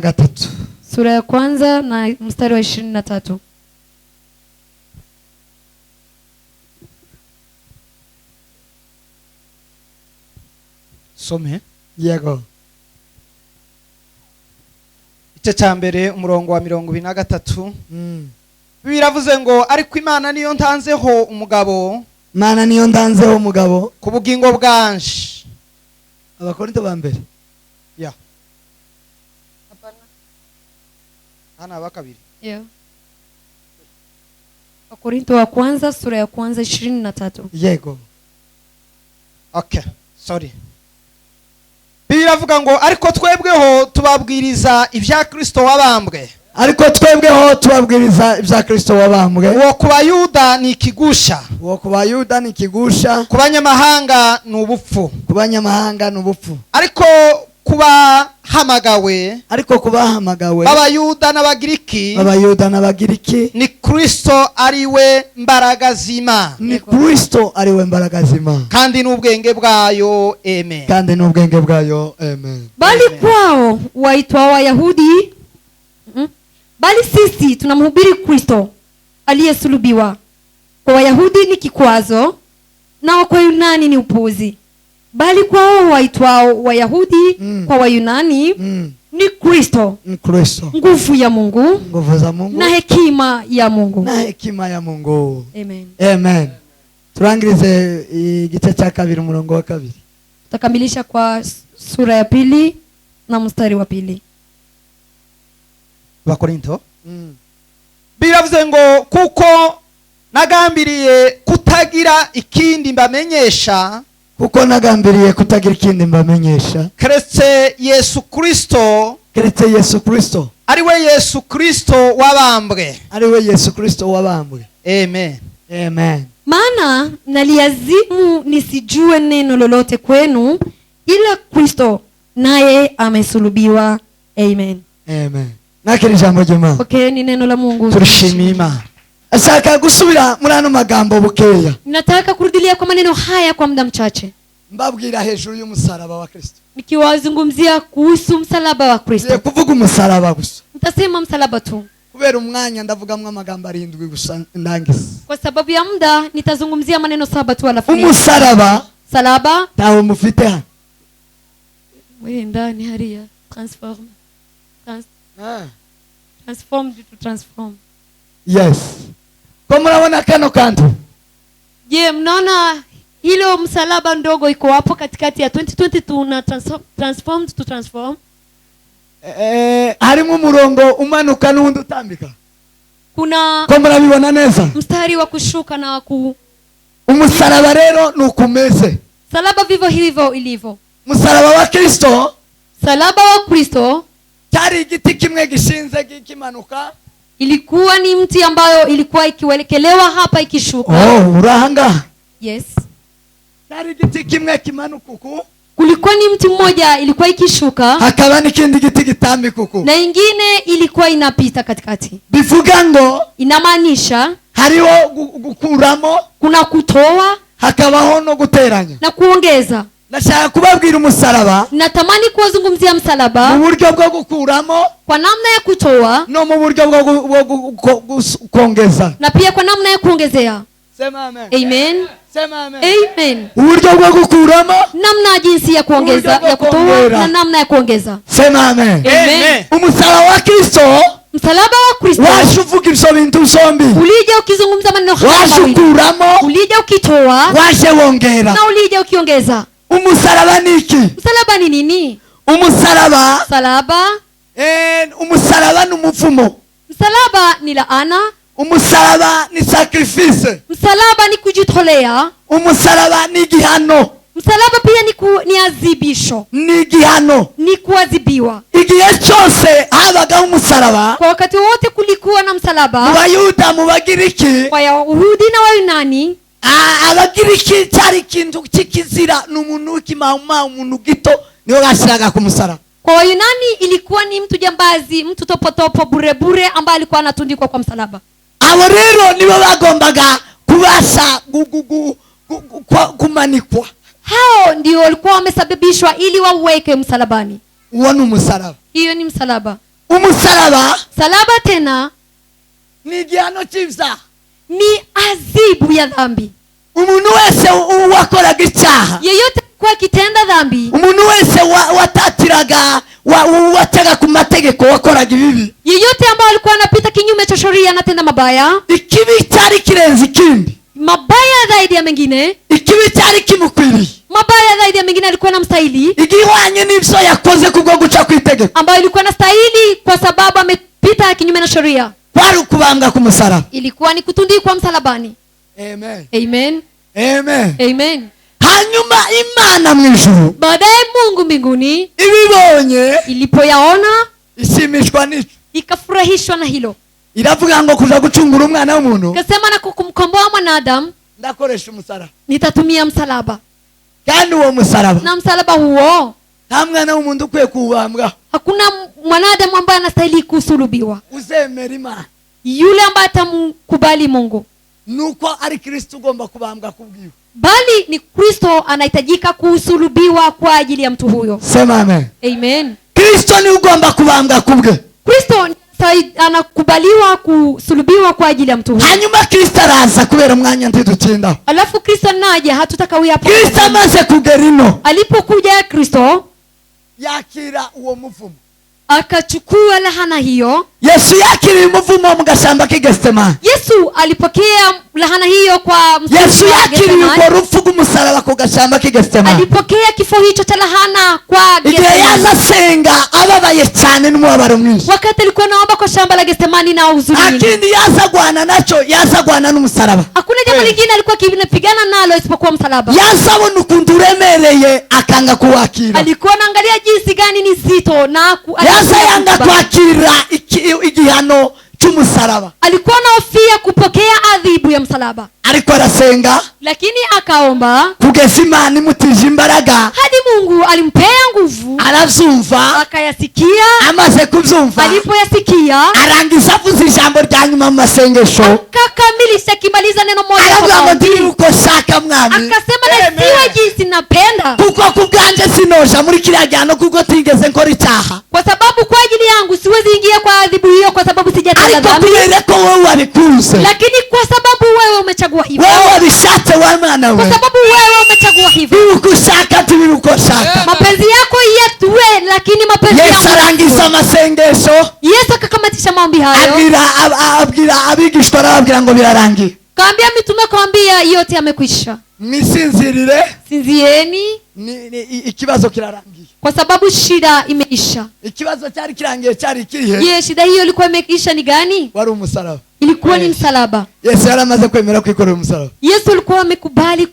gatatu. Sura ya kwanza na mstari wa 23. Some Yego. igice cya mbere umurongo wa 23. Biravuze ngo ariko Imana niyo ntanzeho umugabo, Mana niyo ndanzeho umugabo ku bugingo bwanje. Abakorinto ba mbere. Ya. Hana bakabiri. Yeah. Wakorintho wa kwanza sura ya kwanza 23. Yego. Okay, sorry. Biravuga ngo ariko twebweho tubabwiriza ibya Kristo wabambwe. Ariko twebweho tubabwiriza ibya Kristo wabambwe. Uwo ku Bayuda ni ikigusha. Uwo ku Bayuda ni ikigusha. Ku banyamahanga ni ubupfu. Ku banyamahanga ni ubupfu. Ariko kubahamagawe, ariko kubahamagawe b'Abayuda n'Abagiriki, Abayuda n'Abagiriki ni Kristo ariwe mbaraga z'Imana. Ni Kristo ariwe mbaraga z'Imana. Kandi n'ubwenge bwayo. Amen. Kandi n'ubwenge bwayo. Amen. Bali kwao waitwa Wayahudi, bali sisi tunamhubiri Kristo aliyesulubiwa. Kwa Wayahudi ni kikwazo, na kwa Yunani ni upuzi. Bali kwao waitwao Wayahudi, kwa Wayunani ni Kristo, nguvu ya Mungu, nguvu za Mungu, na hekima ya Mungu. Na hekima ya Mungu. Amen. Amen. Turangirize igice cya kabiri umurongo wa kabiri. Tutakamilisha kwa sura ya pili na mstari wa pili. Abakorinto. Biravuze ngo kuko nagambiriye kutagira ikindi mbamenyesha, kuko nagambiriye kutagira ikindi mbamenyesha, keretse Yesu Kristo, keretse Yesu Kristo, ariwe Yesu Kristo wabambwe, ariwe Yesu Kristo wabambwe. Amen. Amen. Maana naliazimu nisijue neno lolote kwenu ila Kristo naye amesulubiwa. Amen. Amen. Nakiri jambo jema. Okay, ni neno la Mungu. Turishimira Imana. Ashaka gusubira muri ano magambo bukeya. Ninataka kurudilia kwa maneno haya kwa muda mchache. Mbabwira hejuru y'umusaraba wa Kristo. Nikiwazungumzia kuhusu msalaba wa Kristo. Kuvuga umusaraba gusa. Nitasema msalaba tu. Kubera umwanya ndavugamwe amagambo 7 gusa ndangiza. Kwa sababu ya muda nitazungumzia maneno 7 tu alafu. Umusaraba. Salaba. Tawo mufite hano. Wewe ndani haria transform. Transformed to transform. Yes. Kwa mnaona kano kantu. Je, mnaona hilo msalaba ndogo iko hapo katikati ya 2022 na transformed to transform? Harimo umurongo umanuka n'undi utambika. Kuna kwa murabibona neza mstari wa kushuka na umusaraba rero nukumeze. Salaba vivyo hivyo ilivyo. Msalaba wa Kristo, salaba wa Kristo cyari igiti kimwe gishinze kimanuka. Ilikuwa ni mti ambayo ilikuwa ikiwelekelewa hapa ikishuka. Urahanga. Yes. Cyari igiti kimwe kimanuka uku. Kulikuwa ni mti mmoja ilikuwa ikishuka. Hakaba n'ikindi giti gitambika uku. Na ingine ilikuwa inapita katikati. Bivuga ngo inamaanisha hariho gukuramo, kuna kutoa, hakabaho no guteranya na kuongeza. Nashaka kubabwira umusaraba. Natamani kuwazungumzia msalaba mu buryo bwo gukuramo, kwa namna ya kutoa, no mu buryo bwo kuongeza, na pia kwa namna ya kuongezea. Sema amen. Amen. Sema amen. Amen. Uburyo bwo gukuramo, namna jinsi ya kuongeza, ya kutoa na namna ya kuongeza. Sema amen. Amen. Umusaraba wa Kristo, msalaba wa Kristo, washuvuga ibyo bintu zombi. Ulija ukizungumza maneno haya, washukuramo, ulija ukitoa, washe wongera, na ulija ukiongeza. Umusaraba niki? Msalaba ni nini? Umusaraba, salaba, umusaraba ni umuvumo. Msalaba ni laana. Umusaraba ni sacrifice. Msalaba ni kujitolea. Umusaraba ni gihano. Msalaba pia ni adhibisho. Ni gihano. Ni kuadhibiwa. Igihe cyose habaga umusaraba, kwa wakati wote kulikuwa na msalaba. Mu Bayuda, mu Bagiriki, kwa Wayahudi na Wayunani, Abagiriki cyari kintu kikizira, n'umuntu w'ikimahuma, umuntu gito niyo gashiraga ku musaraba. Kwa Wayunani ilikuwa ni mtu jambazi, mtu topotopo, bure ambaye alikuwa anatundikwa kwa msalaba. Abo rero nibo bagombaga kubasha kumanikwa. Hao ndio walikuwa wamesababishwa ili waweke msalabani. Uwo ni umusaraba. Hiyo ni msalaba. umusaraba salaba tena ni igihano cy'ibyaha. ni adhibu ya dhambi. Umuntu wese wakoraga icyaha, Yeyote kwa akitenda dhambi, umuntu wese watatiraga wataga ku mategeko, wakoraga ibibi, yeyote ambao alikuwa anapita kinyume cha sheria, anatenda mabaya, ikibi cyari kirenze ikindi, mabaya zaidi ya mengine, ikibi cyari kimukwiriye, mabaya zaidi ya mengine alikuwa anamstahili, igihwanye n'ibyo yakoze kubwo guca ku itegeko, ambayo ilikuwa anastahili kwa sababu amepita kinyume na sheria, kwari ukubambwa ku musaraba. ilikuwa ni kutundikwa msalabani. Amen. Amen. Amen. Amen. Hanyuma Imana mu ijuru Baadaye Mungu mbinguni ibibonye, ilipoyaona ishimishwa n'icyo, ikafurahishwa na hilo, iravuga ngo kuja gucungura umwana w'umuntu ikasema na kumkomboa mwanadamu ndakoresha umusaraba. nitatumia msalaba. Kandi uwo musaraba Na msalaba huo nta mwana w'umuntu ukwiye kuwubambwaho, hakuna mwanadamu ambaye anastahili kusulubiwa. uzemera Imana Yule ambaye atamkubali Mungu, nuko ari Kristo ugomba kubambwa kubwiwe. bali ni Kristo anahitajika kusulubiwa kwa ajili ya mtu huyo. Sema amen. Amen. Kristo ni ugomba kubambwa kubwe. Kristo anakubaliwa kusulubiwa kwa ajili ya mtu huyo. Hanyuma Kristo araza kubera umwanya ntidutindaho. Alafu Kristo naja, hatutakawia hapo. Kristo amaze kugera ino, Alipokuja Kristo yakira uwo muvumo. akachukua lahana hiyo. Yesu yakiriye umuvumo mu gashamba k'Getsemani. Yesu alipokea lahana hiyo kwa Yesu yakiriye urwo rupfu rw'umusaraba ku gashamba k'Getsemani. alipokea kifo hicho cha lahana kwa Igihe Getsemani. yaza asenga ababaye cyane n'umubabaro mwinshi, Wakati alikuwa naomba kwa shamba la Getsemani na huzuni nyingi. akindi yazagwana naco, yazagwana n'umusaraba. Hakuna jambo lingine alikuwa akipigana nalo isipokuwa msalaba. Yazabona ukuntu uremereye akanga kuwakira. Alikuwa anaangalia jinsi gani ni zito na Yazayanga kwakira igihano cy'umusaraba. alikuwa anahofia kupokea adhibu ya msalaba, Ariko arasenga lakini akaomba kugeza Imana imutije imbaraga, hadi Mungu alimpea nguvu, aravyumva. akayasikia. Amaze kuvyumva, Alipoyasikia arangiza avuze ijambo rya nyuma mu masengesho, akakamilisha, akimaliza neno moja aravuga kwa ngo maombi, ndi uko shaka mwami, akasema na siwe jinsi napenda, kuko kubwanje sinoja muri kiriya gihano kuko tigeze nkora icyaha, kwa sababu kwa ajili yangu siwezi ingia kwa adhibu hiyo, kwa sababu sijatenda ariko dhambi, kubera ko wowe wabikunze, lakini kwa sababu wewe umechagua hivyo, wewe wabishatse wa Mana kwa we, sababu wewe umechagua hivyo, uko ushaka turi uko shaka. mapenzi yako yatuwe, lakini mapenzi Yesu yangu arangiza amasengesho, Yesu akakamatisha maombi hayo, abwira abigishwa, arababwira ngo birarangiye, kaambia mitume, kaambia yote yamekwisha, mwisinzirire, sinzieni, ikibazo kirarangiye. kwa sababu shida imeisha. Ikibazo cyari kirangiye cyari ikihe? Je, shida hiyo ilikuwa imeisha ni gani? Wari umusaraba. Ilikuwa ni msalaba. Yesu yaramaze kwemera kwikorera umusaraba. Yesu alikuwa amekubali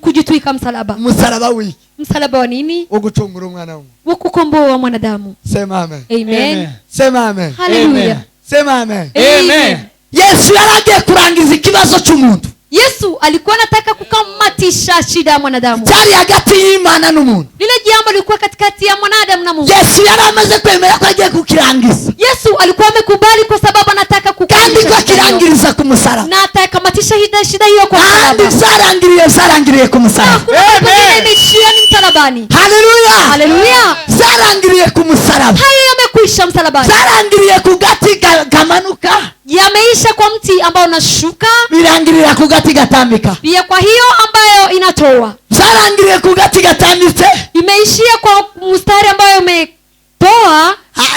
kujitwika msalaba. Umusaraba wiki, Msalaba wa nini? wo gucungura umwana w'umuntu. Wa kukomboa mwanadamu. Sema amen. Amen. Sema amen. Hallelujah. Sema amen. Amen. Yesu yaragiye kurangiza ikibazo cy'umuntu. Yesu alikuwa anataka kukamatisha shida ya mwanadamu. Cyari hagati y'Imana n'umuntu. Lile jambo lilikuwa katikati ya mwanadamu na Mungu. Yesu yaramaze kwemera ko agiye kukirangiza. Yesu alikuwa amekubali kwa sababu anataka kandi ko akirangiriza ku musaraba. na atakamatisha shida hiyo kwa kandi msalaba. zarangiriye ku musaraba. Amen. Ni msalabani. Haleluya. Haleluya. Zarangiriye ku musaraba. Hayo yamekwisha msalabani. Zarangiriye ku gati kamanuka. Yameisha kwa mti ambao unashuka. Birangirira ku gati gatambika. Pia kwa hiyo ambayo inatoa. Zarangiriye ku gati gatambitse. Imeishia kwa mstari ambayo umetoa.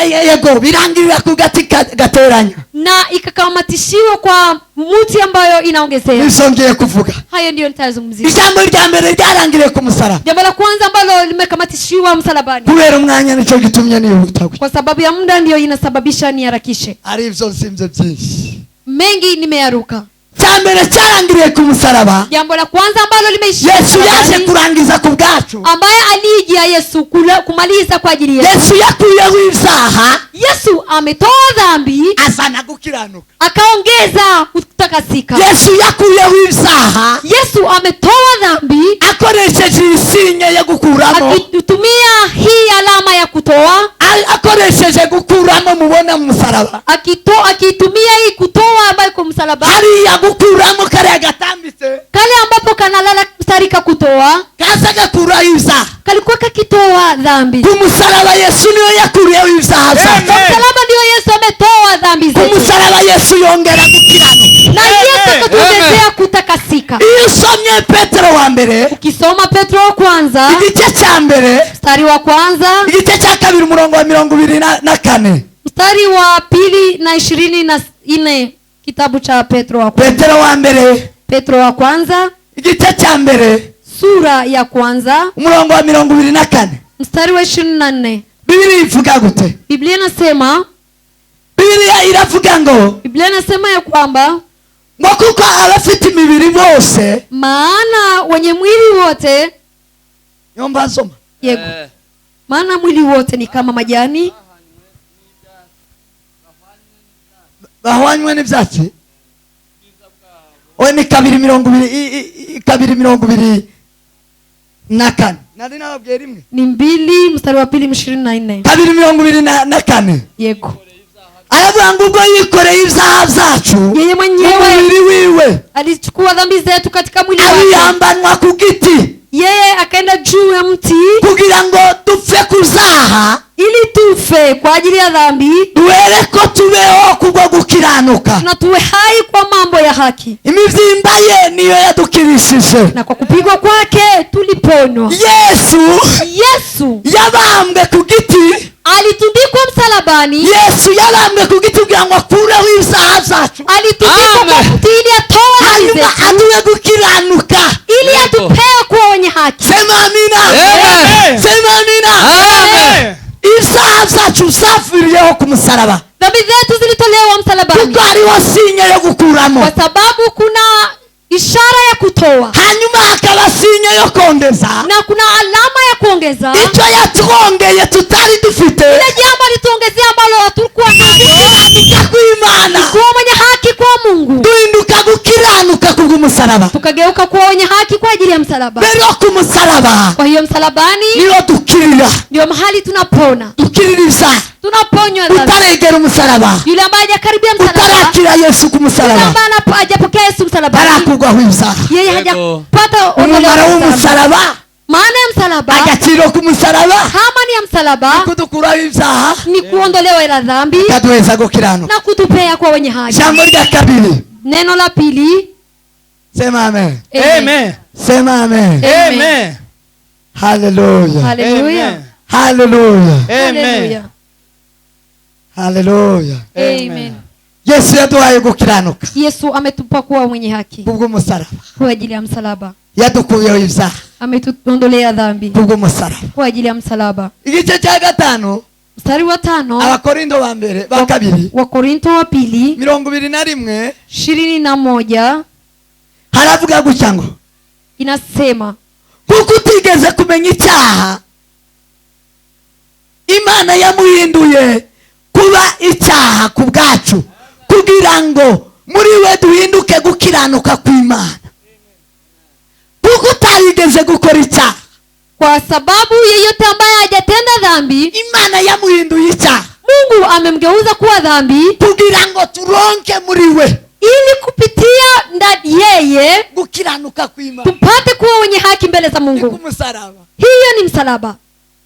Yego, birangirira ku gati gateranya. Na ikakamatishiwa kwa mti ambayo inaongezea. Nisongeye kuvuga. Hayo ndio nitazungumzia. Ijambo rya mbere ryarangiriye ku musaraba. Jambo la kwanza ambalo limekamatishiwa msalabani. Kubera umwanya nico gitumye nihuta. Kwa sababu ya muda ndio inasababisha niharakishe. Ari ivyo nsimvye byinshi. Mengi nimeyaruka. Cyambere cyarangiriye ku musaraba. Jambo la kwanza ambalo limeishia Yesu yaje kurangiza ku bwacu. ambaye alijia Yesu kumaliza kwa ajili yetu. Yesu yakuyeho ibyaha. Yesu ametoa dhambi, azana gukiranuka. akaongeza kutakasika. Yesu yakuyeho ibyaha. Yesu ametoa dhambi akoresheje isinye yo gukuramo. akitumia hii alama ya kutoa. Akoresheje gukuramo mubona mu musaraba. Akitumia hii kutoa ambayo kwa msalaba. Hariya gukuramo kare gatambitse. Kale ambapo kanalala mstari kutoa. Kaza gakura ibyaha. kalikuwa kakitoa dhambi. ku musaraba Yesu niyo yakuriyeho ibyaha Kwa zacu. msalaba ndio Yesu ametoa dhambi ku zetu, musaraba Yesu yongera gukiranuka. na Yesu akatuwezesha kutakasika. iyo usomye Petero wa mbere Ukisoma Petro wa kwanza igice cya mbere mstari wa kwanza igice cya kabiri umurongo wa 24 mstari wa 2 na 24, kitabu cha Petro wa kwanza. Petero wa mbere Petro wa kwanza igice cya mbere sura ya kwanza umurongo wa 24 mstari wa 24. Biblia ivuga gute? Biblia inasema, Biblia iravuga ngo Biblia inasema ya kwamba ngo kuko abafite imibiri bose, maana wenye mwili wote, nyomba soma, yego, maana mwili wote ni kama majani bahwanywe n'ibyatsi. Oye ni 2:24 nari nababwiye rimwe ni 2 mstari wa 2 24. 2:24 Yego, aravuga ngo ubwo yikoreye ibyaha byacu yeye mwenyewe umubiri wiwe alichukua dhambi zetu katika mwili wake, abiyambanwa ku giti yeye akaenda juu ya mti kugira ngo dupfe kuzaha ili tufe kwa ajili ya dhambi duhere ko tubeho kubwo gukiranuka. na tuwe hai kwa mambo ya haki, Imivyimba ye niyo yadukirishije. na kwa kupigwa kwake tuliponywa. Yesu yabambwe ku giti, Alitundikwa msalabani, Yesu yabambwe ku giti kugira ngo akureho ibyaha byacu, alitundikwa kwa mti ili atoe dhambi hanyuma zetu, aduhe gukiranuka. ili atupee kuwa wenye haki. Sema amina. Amen. Sema amina. Amen. Ibyaha byacu byaviriyeho ku musaraba Dhambi zetu zilitolewa msalabani kuko hariho sinye yo gukuramo, kwa sababu kuna ishara ya kutoa hanyuma hakaba sinye yo kongeza. na kuna alama ya kuongeza. Icyo yatwongeye tutari dufite Ile jambo alituongezea ambalo hatukuwa nalo, gukiranuka kw'Imana, kuwa mwenye haki kwa Mungu, duhinduka gukiranuka kubw'umusaraba. tukageuka kuwa wenye haki kwa ajili ya msalaba. Rero ku musaraba Kwa hiyo msalabani niyo dukirira, ndio mahali tunapona, dukiririza. tunaponywa dhambi. Utaregera umusaraba, Yule ambaye hajakaribia msalaba, utarakira Yesu ku yule musaraba, ambaye hajapokea Yesu msalabani, arakugwaho ibyaha. yeye hajapata ondoleo Umumaro la msalaba. w'umusaraba, Maana ya msalaba, agaciro k'umusaraba, thamani ya msalaba kudukuraho ibyaha, ni kuondolewa ila dhambi kaduheza gukiranuka. na kutupea kwa wenye haki. Jambo rya kabiri, Neno la pili, sema amen. Amen. Sema amen. Amen. Haleluya, Haleluya. Amen. haleluya, Haleluya. haleluya. Amen. Yesu yaduhaye gukiranuka Yesu ametupa kuwa mwenye haki kubw'umusaraba, kwa ajili ya msalaba, yadukuyeho ibyaha ametuondolea dhambi kubw'umusaraba. kwa ajili ya msalaba. Igice cya gatanu, Mstari wa 5 Abakorindo ba mbere ba kabiri wa Korinto wa pili 21 21 haravuga gutya ngo inasema, kuko utigeze kumenya icyaha Imana yamuhinduye kuba icyaha ku bwacu kugira ngo muri we duhinduke gukiranuka kw'Imana. Kuko utarigeze gukora icyaha, kwa sababu yeyote ambaye hajatenda dhambi, Imana yamuhinduye icyaha Mungu amemgeuza kuwa dhambi kugira ngo turonke muri we ili kupitia ndani yeye gukiranuka kw'Imana. tupate kuwa wenye haki mbele za Ni Mungu. kumusaraba, Hiyo ni msalaba.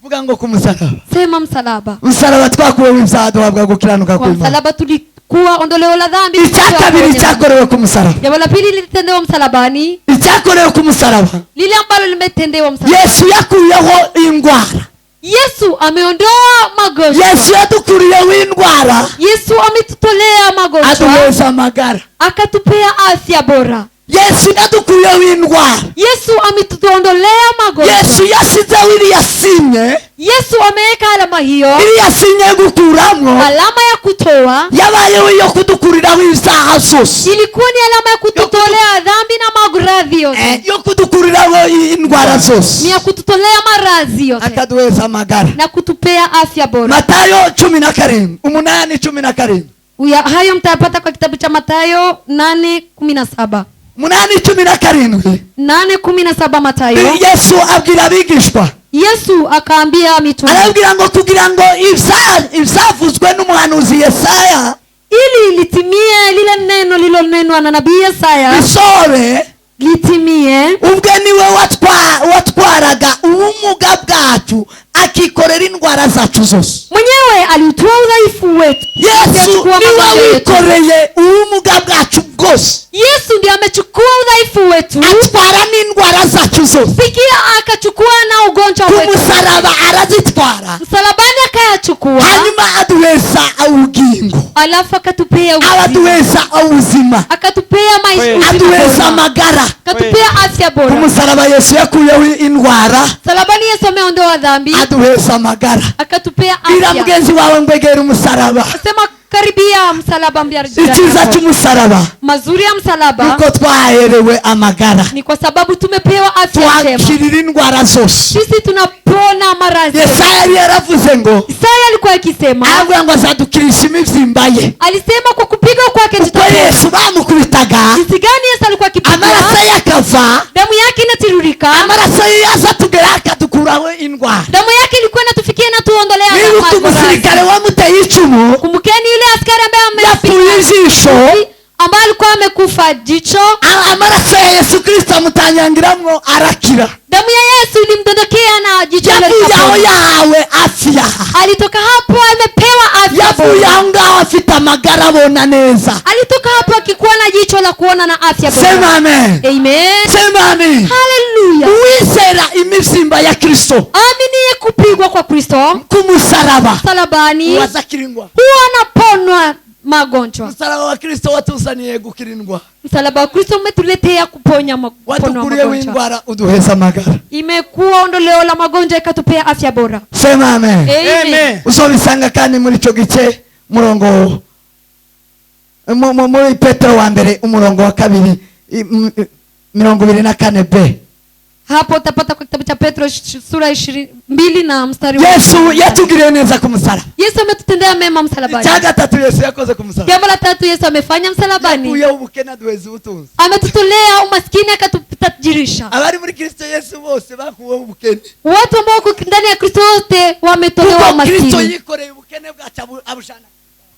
vuga ngo kumusaraba. Sema msalaba. Musaraba twakuweho ibyaha duhabwa gukiranuka Kwa kw'Imana. msalaba tulikuwa ondoleo la dhambi. Icya kabiri cyakorewe ku musaraba, Jambo la pili lilitendewa msalabani, icyakorewe ku musaraba, lile ambalo limetendewa msalabani. Yesu yakuyeho indwara, Yesu ameondoa magonjwa. Yesu yadukuriyeho indwara, Yesu ametutolea magonjwa, aduheza amagara. akatupea afya bora. Yesu yadukuriyeho indwara, Yesu ametuondolea magonjwa. Yesu yasizeho iriya sinye, Yesu ameweka alama hiyo, iriya sinye yo gukuramo alama ya kutoa. yabayeho iyo kudukuriraho ibyaha zose, Ilikuwa ni alama ya kututolea dhambi na maradhi yote, yo kudukuriraho indwara zose, ni ya kututolea maradhi yote akaduheza amagara. na kutupea afya bora. Matayo 17 8:17 Hayo mtayapata kwa kitabu cha Mathayo 8:17. 8:17 8:17 Mathayo. Yesu abwira abigishwa, Yesu akaambia mitume, arabwira ngo kugira ngo ibyavuzwe n'umuhanuzi Yesaya ili litimie lile neno lililonenwa na nabii Yesaya, bisohore, litimie, ubwe niwe watwaraga ubumuga bwacu akikorera indwara zacu zose. mwenyewe aliutoa udhaifu wetu. Yesu Akachukua niwe magonjwa yetu. wikoreye ubumuga bwacu bwose, Yesu ndiye amechukua udhaifu wetu, atwara n'indwara zacu zose. sikia akachukua na ugonjwa Ku wetu, musaraba arazitwara, msalabani akayachukua, hanyuma aduheza ubugingo, alafu akatupea uzima, abaduheza ubuzima, akatupea maisha, aduheza amagara. akatupea afya Ku bora. musaraba Yesu yakuyeho indwara, Msalabani Yesu ameondoa dhambi, aduheza amagara. akatupea Bwira afya. mugenzi wawe ngwegera umusaraba. Sema karibia msalaba, mbia Icyiza cy'umusaraba mazuri ya msalaba nuko twaherewe amagara, ni kwa sababu tumepewa afya njema, twakirira indwara zose. sisi tunapona maradhi. Yesaya yari yaravuze ngo, Isaya alikuwa akisema, aravuga ngo azadukirisha imibyimba ye. alisema kwa kupigwa kwake Kuko tutapona. Yesu bamukubitaga, Jinsi gani Yesu alikuwa akipigwa, amaraso ye akava, damu yake inatiririka, amaraso ye yaza tugera akadukuraho indwara. damu yake ilikuwa inatufikia na tuondolea Nibuka maradhi. umusirikare wamuteye icumu, Kumbukeni yule askari ambaye yapfuye ijisho, ambaye alikuwa amekufa jicho, amaraso ya Yesu Kristo amutanyangiramwo arakira. damu ya Yesu ilimdondokea na jicho lake Yavuye aho likapona. yahawe afya, Alitoka hapo amepewa afya yavuye bora. aho ngaho afite amagara abona neza. Alitoka hapo akikuwa na jicho la kuona na afya bora. Sema amen. Amen. Sema amen. Hallelujah. Uwizera imibyimba ya Kristo Aminiye kupigwa kwa Kristo ku musaraba msalabani wazakiringwa. huwa anaponwa magonjwa. Musaraba wa Kristo watuzaniye gukirindwa, Msalaba wa Kristo umetuletea kuponya watukuriye magonjwa. w'indwara uduheza amagara. Imekuwa ondoleo la magonjwa ikatupea afya bora. Sema amen. Amen. Uzobisanga kandi muri ico gice murongo muri Petero wa mbere umurongo wa kabiri 24b. Hapo utapata kwa kitabu cha Petro sura 22 na mstari wa Yesu yatugiriye neza ku musaraba. Yesu ametutendea mema msalabani. Icya gatatu Yesu yakoze ku musaraba, Jambo la tatu Yesu amefanya msalabani. yakuyeho ubukene aduheza ubutunzi. Ametutolea umaskini akatutajirisha. Abari muri Kristo Yesu bose bakuweho ubukene, Watu ambao wako ndani ya Kristo wote wametolewa kuko Kristo umaskini. yikoreye ubukene bwacu abushana,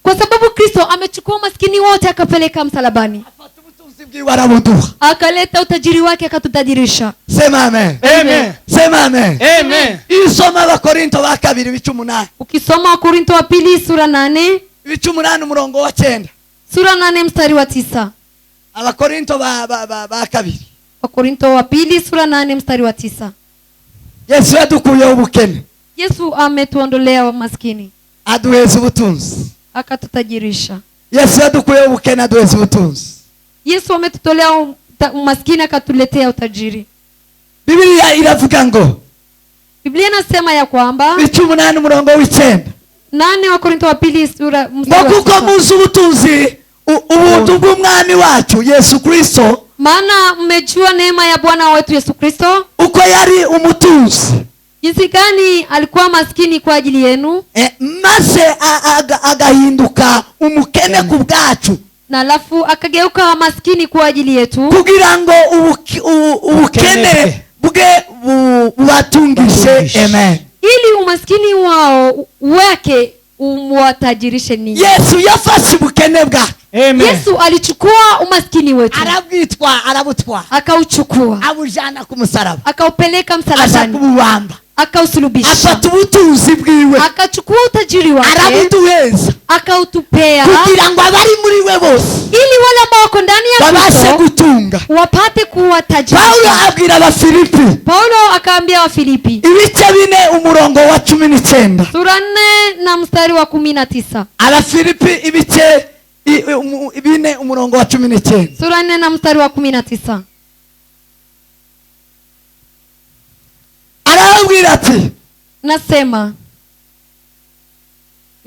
Kwa sababu Kristo amechukua umaskini wote akapeleka msalabani. afata ubutunzi bwiwe arabuduha. Akaleta utajiri wake akatutajirisha. Sema amen. Amen. Sema amen. Amen. Isoma Abakorinto ba kabiri 18. Ukisoma Wakorintho wa pili sura 8, 18 umurongo wa 9. sura 8 mstari wa 9. Abakorinto ba kabiri. Wakorintho wa pili sura 8 mstari wa 9. Yesu yadukuyeho ubukene, Yesu ametuondolea umaskini aduheza ubutunzi. akatutajirisha. Yesu yadukuyeho ubukene, aduheza ubutunzi. Yesu ametutolea umaskini akatuletea utajiri. Biblia iravuga ngo, Biblia inasema ya kwamba 18 umurongo w'9, 8 Wakorintho wa pili sura ngo mstari wa kuko 9. muzi ubutunzi ubuntu bw'umwami wacu Yesu Kristo, Maana mmejua neema ya Bwana wetu Yesu Kristo, uko yari umutunzi jinsi gani alikuwa maskini kwa ajili yenu, maze agahinduka umukene ku bwacu, na alafu akageuka maskini kwa ajili yetu, kugira ngo ubukene bwe bubatungishe. Amen. ili umaskini wao wake umwatajirishe ninyi. Yesu yafashe ubukene bwacu, Amen. Yesu alichukua umaskini wetu arabutwara akauchukua abujana ku musaraba, akaupeleka aza msalabani kubuwamba, akausulubisha, afata ubutunzi bwiwe akachukua utajiri wake arabuduheza, akautupea, kugira ngo abari muri we bose ili wale ambao wako ndani ya babashe Kristo gutunga. wapate kuwa Paulo tajiri. abwira Abafilipi Paulo akaambia Wafilipi ibice 4 umurongo wa 19. sura 4 na mstari wa 19. Abafilipi ibice 4 umurongo wa 19. Sura 4 na mstari wa 19. Arabwira ati, Nasema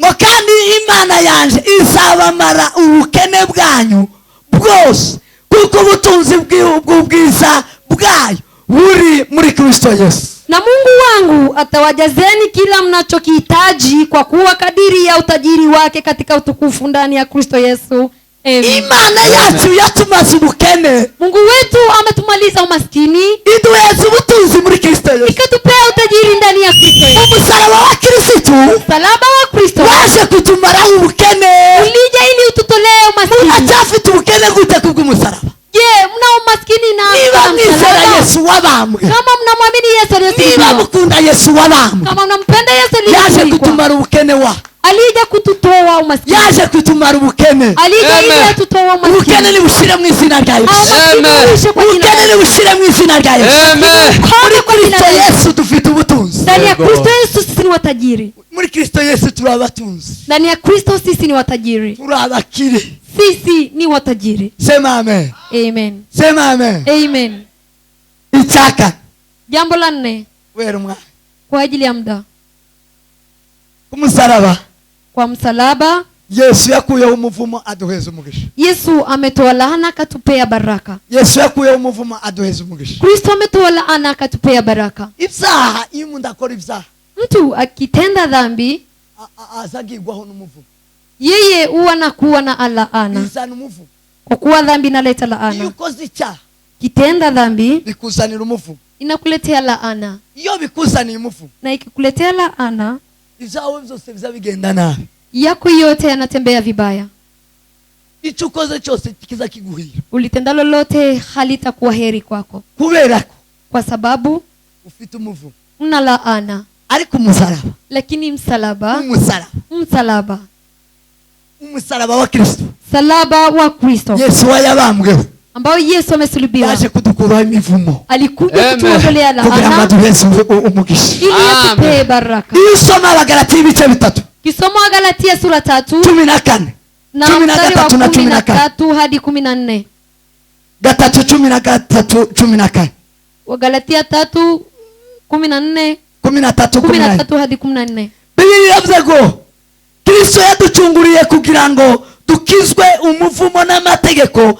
ngo kandi Imana yanje izabamara ubukene bwanyu bwose, kuko ubutunzi bw'ubwiza bwayo buri muri Kristo Yesu. na Mungu wangu atawajazeni kila mnachokihitaji kwa kuwa kadiri ya utajiri wake katika utukufu ndani ya Kristo Yesu. Amen. Imana yacu yatumaze ubukene, Mungu wetu ametumaliza umaskini, iduheza ubutunzi muri Kristo Yesu. ikatupea utajiri ndani ya Kristo Yesu. Umusaraba wa Kristo Msalaba wa Kristo waje kutumara ubukene. ulija ili ututolee umaskini. Acyafite ubukene gute kubw'umusaraba? Je, mna umaskini na Niba niba mwizera msalaba, yesu wabambwe, kama mnamwamini Yesu niba aliyesulubiwa, mukunda yesu wabambwe, kama mnampenda Yesu yaje aliyesulubiwa, kutumara ubukene wa, alija kututoa umaskini, yaje kutumara ubukene. alija ili Amen. atutoa ubukene umaskini. nibushire mu izina rya yesu, Umaskini Amen. uishe kwa jina la ubukene Yesu. nibushire mu izina rya yesu. Amen. muri Kwa jina kristo la Yesu. yesu dufite ubutunzi, Ndani ya Yego. Kristo Yesu sisi ni watajiri. muri kristo yesu turi abatunzi, Ndani ya Kristo sisi ni watajiri. turi abakire. Sisi ni watajiri. Sema amen, Amen. sema amen. Amen. Icyaka Jambo la 4 wera umwana kwa ajili ya muda. kumusaraba, Kwa msalaba yesu yakuyeho umuvumo aduheza umugisha. Yesu ametoa laana akatupea baraka. yesu yakuyeho umuvumo aduheza umugisha. Kristo ametoa laana akatupea baraka. ibyaha, iyo umuntu akora ibyaha Mtu akitenda dhambi azagirwaho n'umuvumo, yeye huwa na kuwa na laana. bizana umuvumo. Kwa kuwa dhambi inaleta iyo laana. ukoze icyaha Kitenda dhambi bikuzanira umuvumo, inakuletea laana, iyo bikuzaniye umuvumo na ikikuletea laana ibyawe byose biza bigenda nabi, yako yote yanatembea vibaya. icyo ukoze cyose kiza kiguhira, Ulitenda lolote halitakuwa heri kwako, kubera ko kwa sababu ufite umuvumo. una laana. ariko umusaraba, Lakini msalaba, umusaraba wa kristo, msalaba wa Kristo yesu wayabambweho, ambao Yesu amesulubiwa, yaje kudukuraho imivumo alikuja Amen. kutuondolea kugira ngo laana aduheze umugisha. ili Amen. atupee baraka. iyo usoma Abagalatiya ibice 3 Kisomo wa Galatia sura 3 14 na 13 mstari wa na 14. 13 hadi 14. 3:13-14 Wa Galatia 3:14 13 13 hadi 14. Bibiliya yavuze ngo Kristo yaducunguriye kugira ngo dukizwe umuvumo n'amategeko,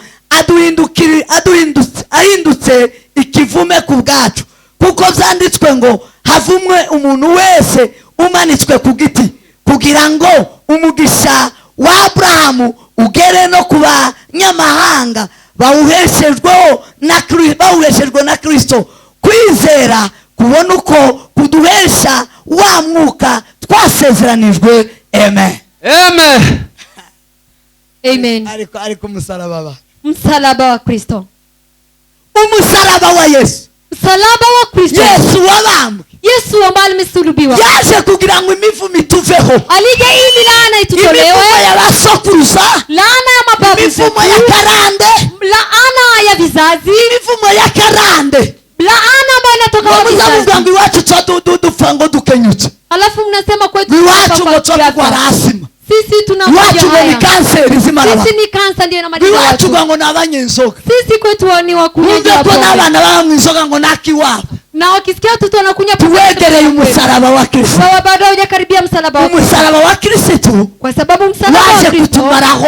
ahindutse ikivume ku bwacu, kuko byanditswe ngo havumwe umuntu wese umanitswe ku giti, kugira ngo umugisha wa Aburahamu ugere no ku banyamahanga bawuheshejwe na Kristo kwizera, kubona uko kuduhesha wa mwuka twasezeranijwe. Amen. Amen. Amen. ariko umusaraba, Msalaba wa Kristo, umusaraba wa Yesu, msalaba wa Kristo, Yesu wabambwe, Yesu ambaye amesulubiwa, yaje kugira ngo imivumo ituveho, alija ili laana itutolewe, imivumo y'abasokuruza, laana ya mababu imivumo zetu, ya karande, laana ya vizazi, imivumo ya karande. laana ambayo inatoka kwa Muzavuga vizazi. ngo iwacu dupfa ngo dukenyutse, Alafu mnasema kwetu iwacu kwa ngo turwara kiafya. asima, Sisi tuna iwacu ngo ni haya. kanseri zimara abantu, Sisi ni kansa ndio inamaliza iwacu watu. ngo ni abanyenzoga. Sisi kwetu ni wakunywa Mwumve ko pombe. n'abana banywa inzoga ngo nakiwabo. Na wakisikia watoto wanakunywa pombe, Tuwegereye umusaraba wa Kristo, wao bado hujakaribia msalaba wa Kristo. umusaraba wa Kristo Kwa sababu msalaba wa waje Kristo kutumaraho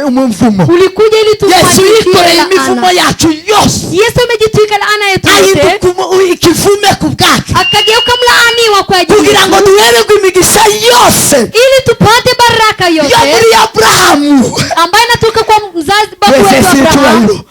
umuvumo. ulikuja ili Yesu tumalizie yikoreye imivumo laana. yacu yose, Yesu amejitwika laana yetu yote, ahinduka ikivume ku bwacu, akageuka mlaaniwa kwa ajili kugira ngo yetu, duhererwe imigisha yose ili tupate baraka yo yote muri Aburahamu. ambayo inatoka kwa mzazi babu Wese wetu si Abrahamu, icyubahiro.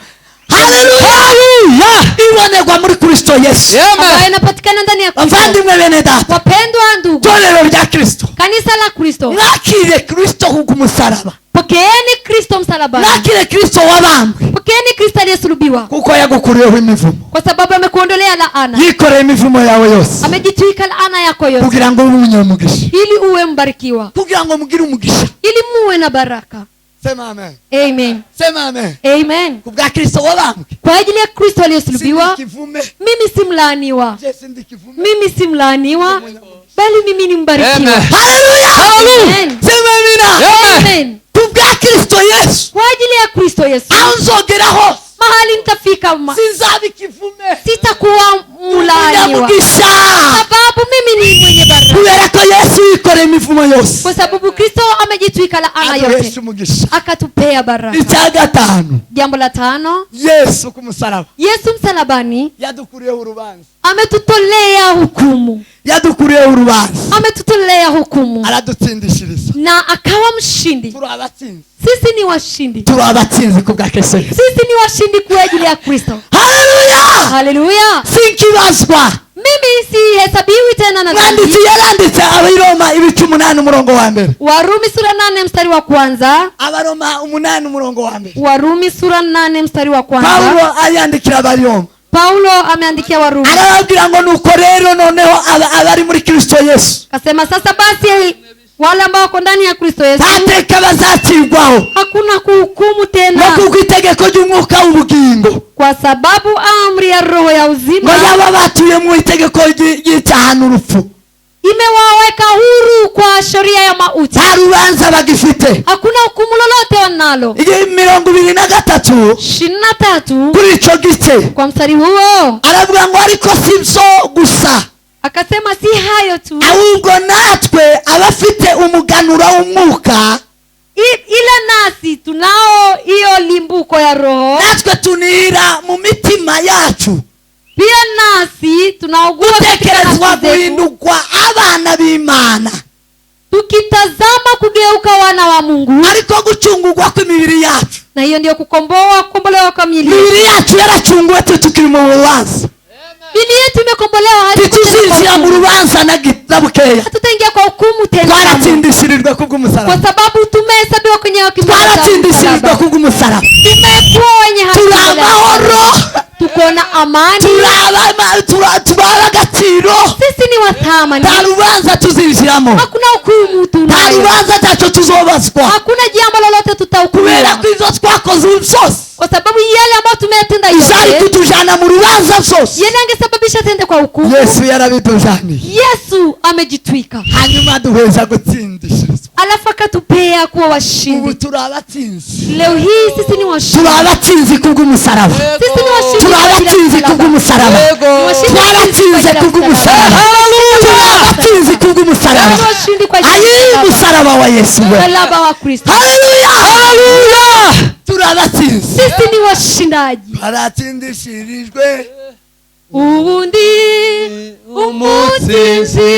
Haleluya! ibonerwa muri Kristo Yesu. ambayo Amen. inapatikana ndani ya Kristo. Bavandimwe bene data, Wapendwa ndugu, torero rya Kristo, kanisa la Kristo, mwakire Kristo ku musaraba, pokeeni Kristo msalabani, mwakire Kristo wabambwe, pokeeni Kristo aliyesulubiwa, kuko yagukuriyeho imivumo, kwa sababu amekuondolea laana, yikoreye imivumo yawe yose, amejitwika laana yako yote, kugira ngo ube umunyamugisha, ili uwe mbarikiwa, kugira ngo mugire umugisha. ili muwe na baraka. Sema amen, Amen. sema amen. Amen. Ku bwa Kristo wabambwe, Kwa ajili ya Kristo sindi aliyesulubiwa, kivume, mimi si mlaaniwa, je sindi kivume. mimi si mlaaniwa, bali mimi ni mbarikiwa. Amen. Haleluya, Amen. sema amina. Amen. Ku bwa Kristo Yesu, Kwa ajili ya Kristo Yesu, aho nzogera hose mahali nitafika sinzaba ikivume, sitakuwa mlaaniwa, umunyamugisha, sababu mimi ni mwenye baraka, kubera ko Yesu yikoreye imivumo yose, kwa sababu Kristo amejitwika laana aduhesha yote, umugisha. akatupea baraka. Icya gatanu, Jambo la 5, Yesu ku musaraba Yesu msalabani yadukuriyeho urubanza, ametutolea hukumu, yadukuriyeho urubanza, ametutolea hukumu aradutsindishiriza. na akawa mshindi. Turi abatsinzi, Sisi ni washindi, turi abatsinzi ku bwa Kristo Yesu. sisi ni washindi kwa ajili ya Kristo. Haleluya, Haleluya. sinkibazwa Mimi mimi sihesabiwi tena na dhambi. mwanditsi yaranditse Abaroma 8 umurongo wa mbere. Warumi sura 8 mstari wa kwanza. Abaroma 8 umurongo wa mbere. Warumi sura 8 mstari wa kwanza. Paulo ayandikira Abaroma. Paulo ameandikia Warumi. Arababwira ngo nuko rero noneho abari muri Kristo Yesu. Kasema sasa basi wale ambao wako ndani ya Kristo Yesu Tateka bazatirwaho. hakuna kuhukumu tena. No kuko itegeko ry'umwuka w'ubugingo. Kwa sababu amri ya roho ya uzima ngo yaba batuye mu itegeko ry'icyaha n'urupfu imewaweka huru kwa sheria ya mauti. nta rubanza bagifite. Hakuna hukumu lolote wanalo. 23 kuri ico gice Kwa mstari huo aravuga ngo ariko sibyo gusa, akasema si hayo tu, ahubwo natwe abafite umuganuro w'umwuka ila nasi tunao hiyo limbuko ya roho, natwe tunira mu mitima yacu pia nasi tunaugua gutekerezwa guhindurwa abana b'Imana, tukitazama kugeuka wana wa Mungu, ariko gucungurwa kw'imibiri yacu. na hiyo ndio kukombolewa kwa miili. Mibiri yacu yaracunguwe tukiri mu rubanza. Miili yetu imekombolewa hadi tuzinjira mu rubanza na bukeya. Hatutaingia kwa hukumu tena. Twaratsindishirijwe kubw'umusaraba. Kwa sababu tumehesabiwa kwenye haki. Twaratsindishirijwe kubw'umusaraba. Tumekuwa wenye haki. Turi amahoro. Tuko na amani. Tubara agaciro. Sisi ni wa thamani. Nta rubanza tuzinjiramo. Hakuna hukumu tunayo. Nta rubanza tacho tuzobazwa. Hakuna jambo lolote tutahukumiwa. Kubera ko izo twakoze byose. Kwa sababu yale ambayo tumetenda yote. Zari kutujana mu rubanza byose. Yeye angesababisha tende kwa hukumu. Yesu yarabitujani. Yesu amejitwika. Hanyuma duheza gutsindishirizwa. Alafu akatupea kuwa washindi. Ubu turabatsinzi. Leo hii sisi ni washindi. Turabatsinzi kubw'umusaraba. Sisi ni washindi. Turabatsinzi kubw'umusaraba. Turabatsinzi kubw'umusaraba. Turabatsinzi kubw'umusaraba. Ayi musaraba wa Yesu we. Msalaba wa Kristo. Haleluya. Haleluya. Turabatsinzi. Sisi ni washindaji. Baratsindishirijwe. Ubundi umutsinzi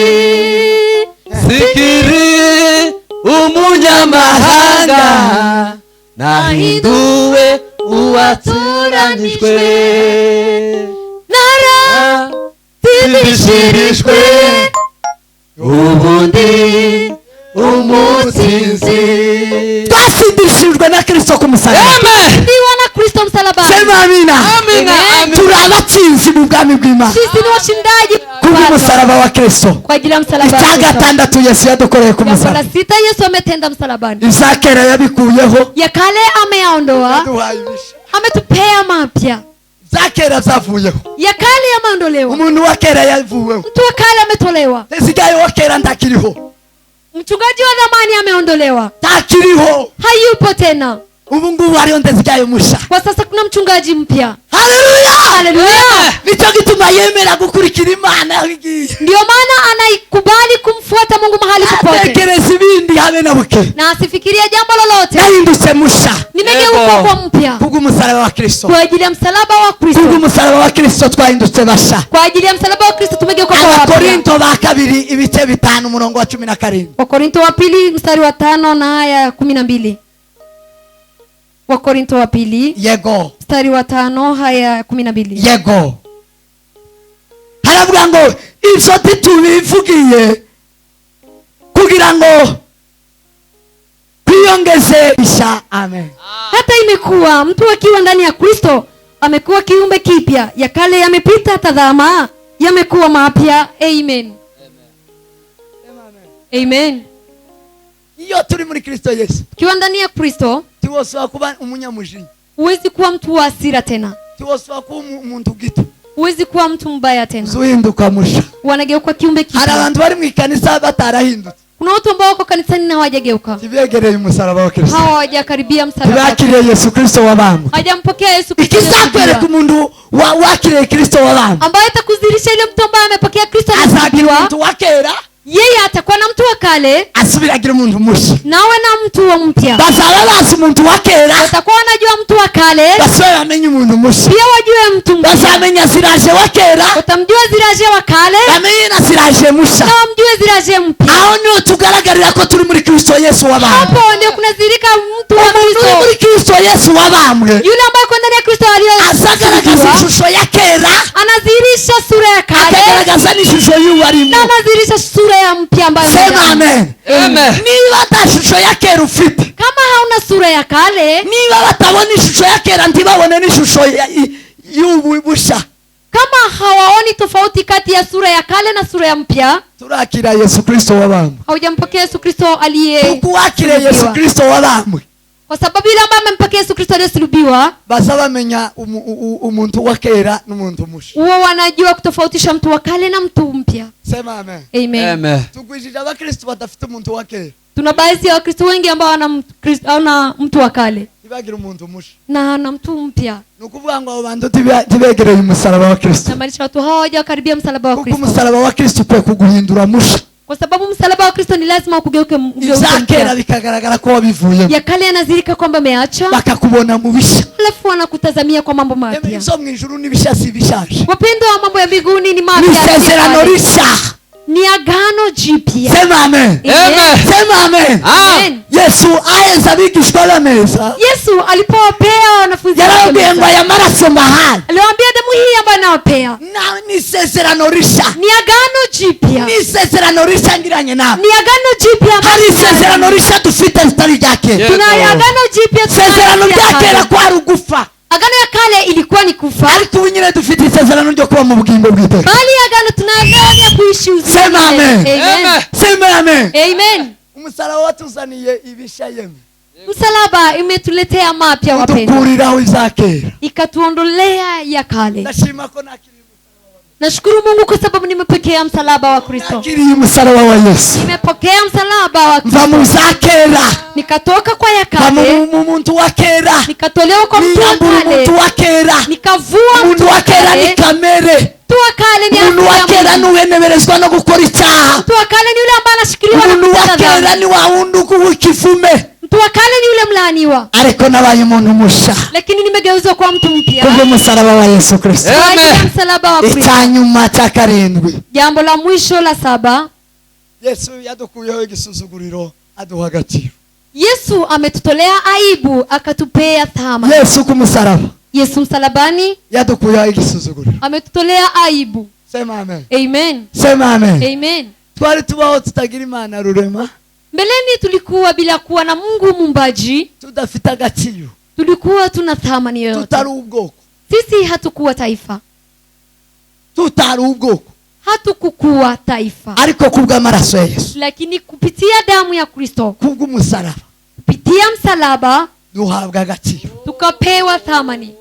sikiri umunyamahanga nahinduwe uwatoranijwe naratsindishirijwe ubundi umutsinzi Twasindishirijwe na Kristo ku musaraba. ndiwa na Kristo msalabani. Sema amina. Amina. Turabatsinzi mu bwami bw'Imana. Sisi ni washindaji Kubw'umusaraba wa Kristo. kwa ajili ya msalaba wa Kristo. Itagatandatu Yesu yadukoreye ku Jambo musaraba. la sita Yesu ametenda msalabani. Izakera yabikuyeho. Ya kale ameyaondoa, ametupea mapya. Zakera zavuyeho. Ya kale yameondolewa, Umuntu wa kera yavuweho. mtu wa kale ametolewa, Tesigaye wa kera ndakiriho. mchungaji wa zamani ameondolewa, Takiriho. hayupo tena. Ubu ngubu hariho Tesigaye musha. Kwa sasa kuna mchungaji mpya. Haleluya. Haleluya. Nico gituma yemera gukurikira Imana yagiye. Ndio maana anaikubali kumfuata Mungu mahali popote, Atekereza ibindi habe na buke. na asifikiria jambo lolote. Yahindutse musha. Nimegeuka kwa mpya Kubw'umusaraba wa Kristo. kwa ajili ya msalaba wa Kristo. Kubw'umusaraba wa Kristo twahindutse basha. Kwa ajili ya msalaba wa Kristo tumegeuka kwa wapya. Abakorinto ba kabiri ibice 5 umurongo wa 17. Wakorinto wa pili mstari wa 5 na aya ya 12. Wakorinto wa pili Yego. mstari wa 5 aya ya 12. Yego. Haravuga ngo ivyo tubivugiye kugira ngo kwiyongeze isha. Amen. Hata imekuwa mtu akiwa ndani ya Kristo amekuwa kiumbe kipya, ya kale yamepita, tazama yamekuwa mapya. Amen. Amen. Iyo turi muri Kristo Yesu Ukiwa ndani ya Kristo tiwosaba kuba umunyamujinya. huwezi kuwa mtu wa hasira tena, Tiwosaba kuba umuntu gito. huwezi kuwa mtu mbaya tena, Zuhinduka musha. wanageuka kiumbe Hari kipya. abantu bari mu ikanisa batarahindutse. Kuna watu ambao wako kanisani na hawajageuka, Tibegereye umusaraba wa Kristo. hawajakaribia msalaba, Tibakiriye Yesu Kristo wabambwe. hajampokea Yesu Kristo Ikizakwereka umuntu wakiriye Kristo wabambwe. ambaye atakudhihirisha ile mtu ambaye amepokea Kristo Azagira amesulubiwa. umuntu wa kera Yeye atakuwa na mtu wa kale asubiragira umuntu musha. nawe na mtu wa mpya. Bazaba bazi umuntu wa kera Watakuwa wanajua mtu wa kale, basore bamenye umuntu musha. pia wajue mtu mpya. Bazamenya ziraje wa kera Watamjua ziraje wa kale bamenye na ziraje musha. na wamjue ziraje mpya. Aho niho tugaragarira ko turi muri Kristo Yesu wabambwe. Hapo ndio kunadhihirika mtu wa Umuntu uri Kristo, muri Kristo Yesu wabambwe yule ambaye kwa ndani ya Kristo azagaragaza aliyesulibiwa, ishusho ya kera anadhihirisha sura ya kale, akagaragaza n'ishusho y'uwarimo. na anadhihirisha sura ya mpya ambayo Sema ndani. amen. Amen. Niba ata shusho ya kera ufite, Kama hauna sura ya kale, niba batabona ishusho ya kera ntibabone n'ishusho y'ubu busha, kama hawaoni tofauti kati ya sura ya kale na sura ya mpya, turakira Yesu Kristo wabambwe. haujampokea Yesu Kristo aliye, Tukuwakire Yesu Kristo wabambwe, kwa sababu yule ambaye amempokea Yesu Kristo aliyesulubiwa, baza bamenya umuntu wa kera n'umuntu musha. huwa wanajua kutofautisha mtu wa kale na mtu mpya. Sema amen. Amen. Amen. Tugwijije abakristo badafite umuntu wa kera, Tuna baadhi ya Wakristo wengi ambao wana mtu wa kale tibagira umuntu musha. na ana mtu mpya. Nukuvuga ngo abo bantu tibegereye umusaraba wa Kristo, Namaanisha watu hawa hawajakaribia msalaba wa kuko Kristo, umusaraba wa Kristo ukwiye kuguhindura musha. kwa sababu msalaba wa Kristo ni lazima ukugeuke Ibya kera bikagaragara ko wabivuyemo, ya kale yanazirika kwamba umeacha, bakakubona mu bisha. alafu wanakutazamia kwa mambo mapya. Ibyo mu ijuru n'ibishya si bishaje, Wapendwa wa mambo ya mbinguni ni ni mapya, isezerano rishya. ni agano jipya. Sema amen. Amen. Sema amen. Amen. Yesu aheza abigishwa b'ameza, Yesu alipowapea wanafunzi wake yarababwiye ngo meza, aya maraso mahali aliwaambia damu hii ambayo nawapea ni isezerano rishya, ni agano jipya, ni isezerano rishya ngiranye nawe. ni agano jipya ambalo Hari isezerano rishya dufite zitari rya kera. Yego. tuna agano jipya, tuna Isezerano ya rya kale. kera kwari ugufa, Agano ya kale ilikuwa ni kufa, ariko ubu nyine dufite isezerano ryo kuba mu bugingo bw'iteka. bali agano tunaagano ya kuishi uzima. Sema amen. Amen. Sema amen. Amen. Umusaraba watuzaniye ibishya yemwe, Msalaba imetuletea mapya wapendwa, udukuriraho iza kera. ikatuondolea ya kale. Ndashima ko nakiriye Nashukuru Mungu kwa sababu nimepokea msalaba wa Kristo. umusaraba wa Yesu. Nimepokea msalaba wa Kristo. Mva mu za kera, Nikatoka kwa ya mva mu kale, muntu wa kera, nikatolewa kwa mtu wa niyambura kale, umuntu wa kera. nikavua Umuntu wa kera ni kamere, Mtu wa kale ni umuntu wa asili ya kera Mungu. nuweneberezwa no gukora icyaha. Mtu wa kale ni yule ambaye anashikiliwa na Umuntu wa kutenda kera dhambi. ni wa wundi w'ikivume, Mtu wa kale ni yule mlaaniwa, ariko nabaye umuntu musha lakini nimegeuzwa kwa mtu mpya kubw'umusaraba wa Yesu Kristo. kwa ajili ya Amen. msalaba wa Kristo. Icyanyuma cya karindwi, Jambo la mwisho la 7, Yesu yadukuyeho igisuzuguriro aduha agaciro. Yesu ametutolea aibu akatupea thamani. Yesu ku musaraba Yesu msalabani yadukuyeho igisuzuguriro. ametutolea aibu. Sema amen. Amen. Sema amen. Amen. Twari tubaho tutagira Imana rurema, Mbeleni tulikuwa bila kuwa na Mungu muumbaji, tudafite agaciro, tulikuwa tuna thamani yoyote. tutari ubwoko, Sisi hatukuwa taifa, tutari ubwoko, hatukukuwa taifa, ariko kubw'amaraso ya Yesu, lakini kupitia damu ya Kristo, kubw'umusaraba kupitia msalaba duhabwa agaciro. tukapewa thamani.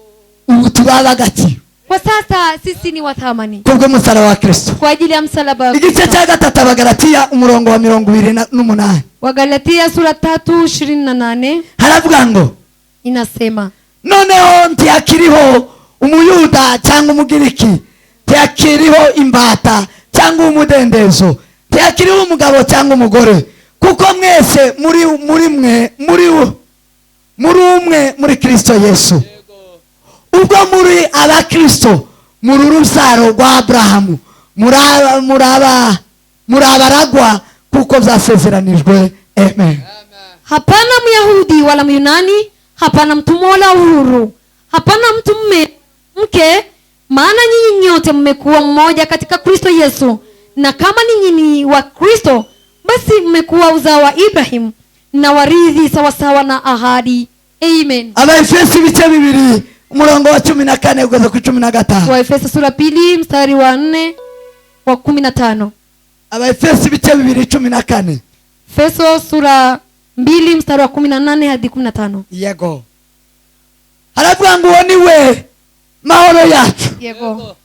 Ubu turaba agaciro Kwa sasa sisi ni wa thamani kubw'umusaraba wa Kristo. kwa ajili ya msalaba wa Igice Kristo. cya gatatu Abagalatiya umurongo wa 28 Wagalatia sura 3:28 haravuga ngo inasema, noneho ntihakiriho umuyuda cyangwa umugiriki, ntihakiriho imbata cyangwa umudendezo, ntihakiriho umugabo cyangwa umugore, kuko mwese muri umwe muri Kristo Yesu. Ubwo muri abakristo, muri urubyaro rwa Aburahamu, muri abaragwa kuko byasezeranijwe. Amen. hapana Myahudi wala Myunani, hapana mtumwa wala uhuru, hapana mtu mke, maana nyinyi nyote mmekuwa mmoja katika Kristo Yesu. Na kama ninyi ni wa Kristo, basi mmekuwa uzao wa Ibrahim na warithi sawasawa na ahadi. Amen. Abaefesi ibice 2 umurongo wa 14 kugeza ku 15. Waefeso sura 2 mstari wa 4 wa 15. Abaefesi ibice 2:14. Efeso sura 2 mstari wa 18 hadi 15. Yego. Haravuga ngo uwo ni we mahoro yacu, Yego.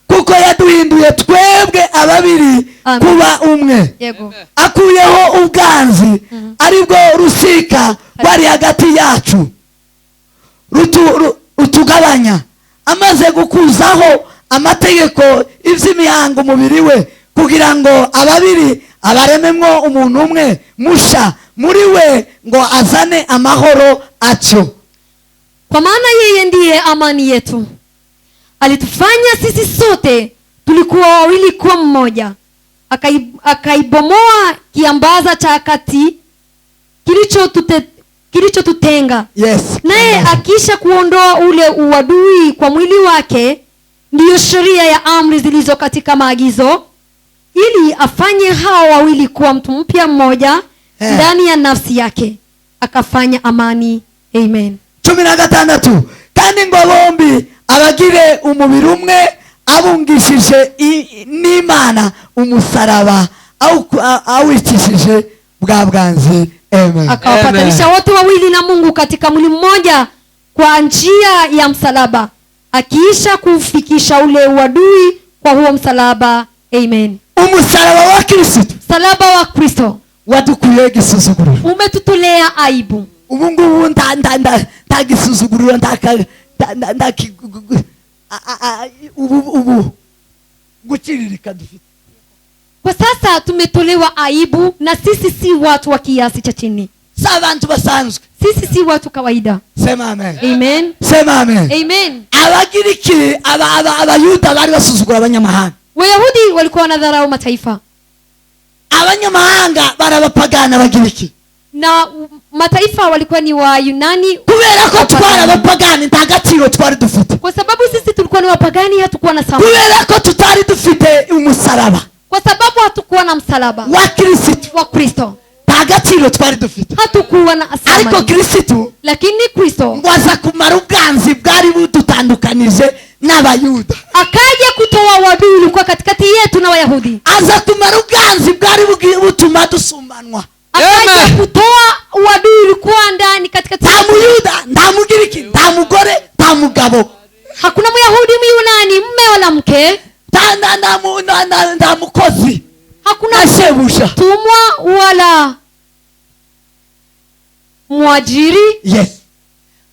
kuko yaduhinduye twebwe ababiri Amen. kuba umwe, Yego. akuyeho ubwanzi aribwo rusika rwari hagati yacu rutugabanya, amaze gukuzaho amategeko iby'imihango umubiri we, kugira ngo ababiri abarememwo umuntu umwe musha muri we, ngo azane amahoro atyo. Kwa maana yeye ndiye amani yetu, alitufanya sisi sote tulikuwa wawili kuwa mmoja, akaibomoa kiambaza cha kati kilichotutenga. Yes. Naye akisha kuondoa ule uadui kwa mwili wake, ndiyo sheria ya amri zilizo katika maagizo, ili afanye hao wawili kuwa mtu mpya mmoja ndani ya nafsi yake, akafanya amani. Amen. 16 kandi ngo bombi abagire umubiri umwe abungishije n'Imana umusaraba awicishije bwa bwanzi. Amen. Akawapatanisha wote wawili na Mungu katika mwili mmoja kwa njia ya msalaba, akiisha kufikisha ule uadui kwa huo msalaba. Amen. Umusaraba wa Kristo, msalaba wa Kristo wadukuye gisuzuguriro, umetutolea aibu. Ubu ngubu ndagisuzuguriro ubu guciririka dufite. Kwa sasa tumetolewa aibu, na sisi si watu wa kiasi cha chini. Si abantu basanzwe. Sisi si watu kawaida. Sema amen. Amen. Sema amen. Amen. Abagiriki abayuda bari basuzugura abanyamahanga. Wayahudi walikuwa wanadharau mataifa. Abanyamahanga barabapagana abagiriki. Na mataifa walikuwa ni wa Yunani. Kubera ko twari abapagani nta gaciro twari dufite. Kwa sababu sisi tulikuwa ni wapagani, hatukuwa na thamani. Kubera ko tutari dufite umusaraba. Kwa sababu hatukuwa na msalaba wa Kristo. Wa Kristo. Nta gaciro twari dufite. Hatukuwa na thamani. Ariko Kristo, lakini Kristo ngwaza kumara ubwanzi bwari budutandukanije n'abayuda. Akaja kutoa uadui ulikuwa katikati yetu na Wayahudi. Aza kumara ubwanzi bwari butuma dusumbanwa. Akaja kutoa uadui ulikuwa ndani katikati yetu. Nta Muyuda, nta Mugiriki, nta mugore, nta mugabo. Hakuna Myahudi, Myunani, mume wala mke. Nta mukozi. Hakuna shebusha, tumwa wala mwajiri. Yes.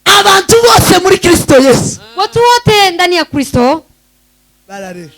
Abantu bose muri Kristo Yesu. Watu wote ndani ya Kristo bararesha.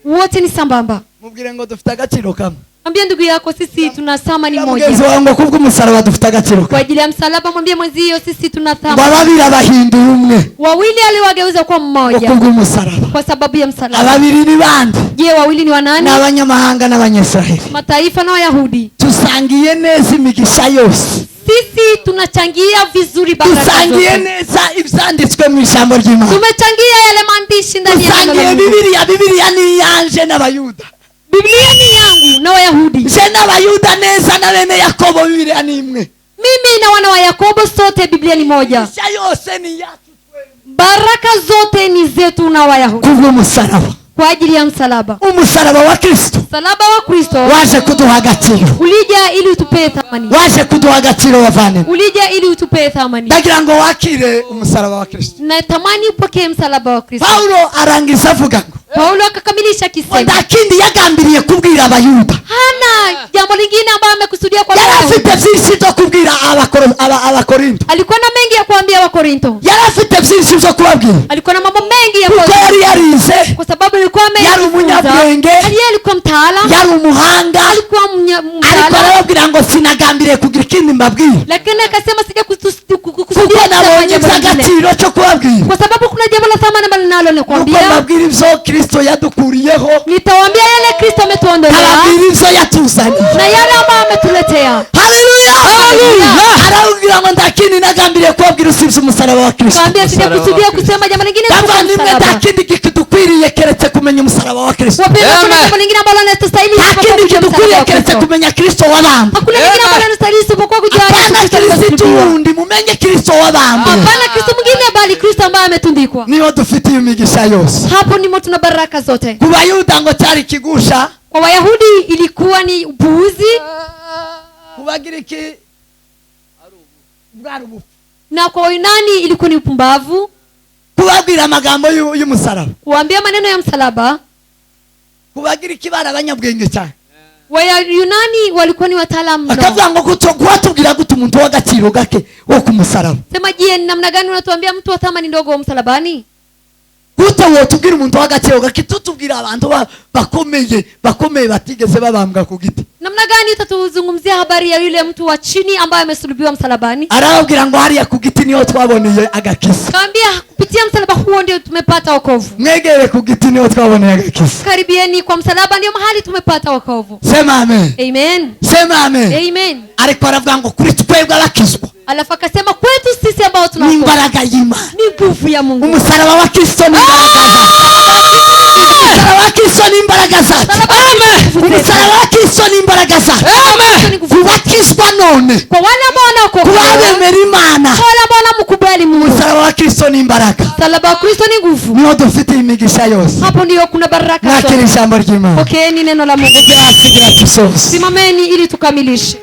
Wote ni sambamba. Mubwire ngo dufite agaciro kamwe. Mwambie ndugu yako sisi tuna thamani moja. Mugezi wangu kubwo umusaraba dufite agaciro. Kwa ajili ya msalaba mwambie mwenzio sisi tuna thamani. Babiri abahindu umwe. Wawili aliwageuza kwa mmoja. Kubwo umusaraba. Kwa sababu ya msalaba. Ababiri ni bande. Je, wawili ni wanani? Na abanyamahanga n'abanyesiraheli. Mataifa na Wayahudi. Tusangiye neza imigisha yose. Sisi tunachangia vizuri baraka zote. Tusangiye neza ibyanditswe mu ijambo ry'Imana. Tumechangia yale maandishi ndani ya neno la Mungu. Biblia ni yanje n'abayuda. Biblia ni yangu na Wayahudi. Je n'abayuda neza na bene Yakobo Biblia ni imwe. Mimi na wana wa Yakobo sote Biblia ni moja. Imigisha yose ni yacu. Baraka zote ni zetu na Wayahudi. Kubwo umusaraba. Kwa ajili ya msalaba. Umusaraba wa Kristo. Msalaba wa Kristo. Waje kuduha agaciro. Ulija ili utupe thamani. Waje kuduha agaciro wavane. Ulija ili utupe thamani. Ndagira ngo wakire umusaraba wa Kristo. Na tamani upokee msalaba wa Kristo. Paulo arangiza avuga ngo. Paulo akakamilisha kisema. Ndakindi yagambiriye kubwira abayuda. Hana jambo lingine ambalo amekusudia kwa Wayahudi. Yarafite byinshi byo kubwira abakorinto. Alikuwa na mengi ya kuambia Wakorinto. Yarafite byinshi byo kubabwira. Alikuwa na mambo mengi ya kuambia. Yari yarize. Kwa sababu alikuwa yari umunyabwenge. Alikuwa mtaalamu. Yari umuhanga. Alikuwa mtaalamu. Alikuwa arababwira ngo sinagambiriye kugira ikindi mbabwira. Lakini akasema sija kukusudia nabonye by'agaciro cyo kubabwira. Kwa sababu kuna jambo la thamani ambalo nalo nakwambia. Uko mbabwira ibyo Kristo yadukuriyeho. Nitawaambia yale Kristo ametuondolea. Ababwira ibyo yatuzaniye. Na yale ambayo ametuletea. Haleluya. Haleluya. Arabwira ngo ndakindi nagambiriye kubabwira usibye umusaraba wa Kristo. Kwambia sija kusudia kusema jambo lingine kwa msalaba. Ndakindi kidukwiriye keretse kumenya umusaraba wa Kristo. Wapenda kuna jambo lingine ambalo linastahili hakini kidukwiriye keretse kumenya Kristo wabambe. Hakuna lingine ambalo linastahili isipokuwa kujua Kristo wundi mumenye Kristo wabambe. Hapana Kristo mwingine bali Kristo ambaye ametundikwa. Niyo dufite imigisha yose. Hapo ndimo tuna baraka zote. Ku Bayuda ngo cyari kigusha. Kwa Wayahudi ilikuwa ni upuuzi. Ku Bagiriki bwari ubupfu. Na kwa Wayunani ilikuwa ni upumbavu. Kubabwira amagambo y'umusaraba. Kuambia maneno ya msalaba. Ku Bagiriki bari abanyabwenge cyane. Wayunani walikuwa ni wataalamu. Akavuga ngo kuwatubwira gute umuntu w'agaciro gake wo ku musaraba. Sema je, namna gani unatuambia mtu wa thamani ndogo wa msalabani? Gute wotubwira umuntu w'agaciro gake tutubwira abantu bakomeye batigeze babambwa ku giti. Namna gani utatuzungumzia habari ya yule mtu wa chini ambaye amesulubiwa msalabani? Arababwira ngo hariya ku giti niho twaboneye agakisa. Kaambia kupitia msalaba huo ndio tumepata wokovu. Mwegere ku giti niho twaboneye agakisa. Karibieni kwa msalaba ndio mahali tumepata wokovu. Sema amen. Amen. Sema amen. Amen. Ariko aravuga ngo kuri twebwe abakizwa. Alafu akasema kwetu sisi ambao tunaokoka. Ni imbaraga y'Imana. Ni nguvu ya Mungu. Umusaraba wa Kristo ni imbaraga. Umusaraba wa Kristo ni imbaraga zake. Umusaraba none kwa wale ambao wanaokoka, kubabemera imana kwa wale ambao wanamkubali Mungu. umusaraba wa kristo ni imbaraga, Msalaba wa Kristo ni nguvu. niho dufite imigisha yose. Hapo ndio kuna baraka Nakira zote. ijambo ry'Imana. Pokeeni neno la Mungu. Byasigira tusoze. Simameni ili tukamilishe.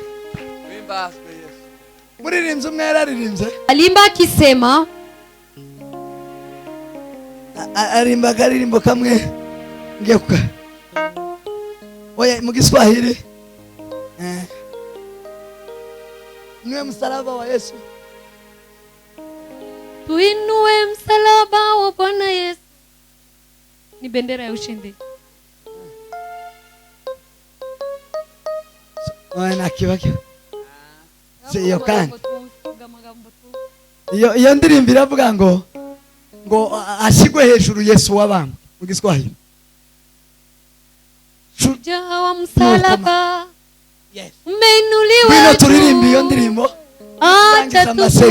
Muririmbyi umwe yararirimbye, Alimba akisema, arimba akaririmbo kamwe ngiye kuka oya mu Kiswahili niwe msalaba wa Yesu. tuinue msalaba wa Bwana Yesu. Ni bendera ya ushindi. Oya nakibaka iyo kandi iyo ndirimbo iravuga ngo ashigwe hejuru Yesu w'abantu mu Kiswahili. Shujaa wa msalaba Yes. umeinuliwa Bino juu. turirimba iyo ndirimbo Acha tusangiza